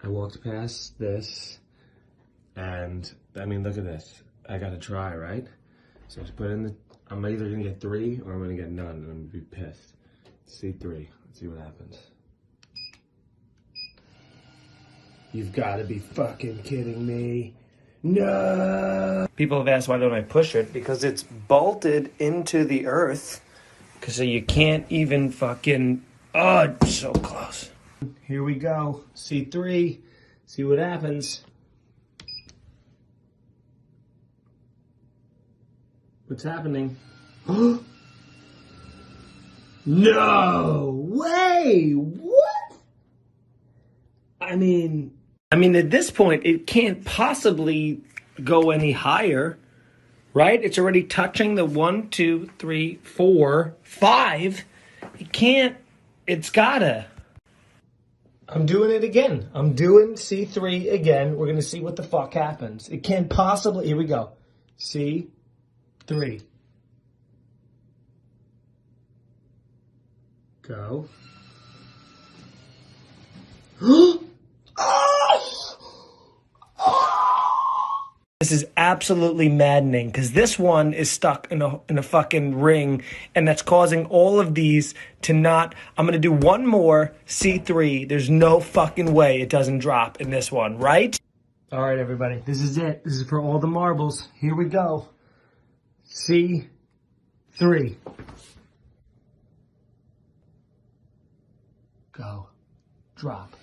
I walked past this, and I mean, look at this. I gotta try, right? So to put in the, I'm either gonna get 3 or I'm gonna get none, and I'm gonna be pissed. C3. Let's see what happens. You've gotta be fucking kidding me. No! People have asked why don't I push it? Because it's bolted into the earth. So you can't even fucking, oh, it's so close. Here we go, C3, see what happens. What's happening? No way, what? I mean, at this point, it can't possibly go any higher, right? It's already touching the 1, 2, 3, 4, 5. It can't, it's gotta. I'm doing it again. I'm doing C3 again. We're gonna see what the fuck happens. It can't possibly, here we go. C3. Go. This is absolutely maddening because this one is stuck in a fucking ring, and that's causing all of these to not. I'm gonna do one more C3. There's no fucking way it doesn't drop in this one, right? All right, everybody, this is it. This is for all the marbles. Here we go. C3. Go. Drop.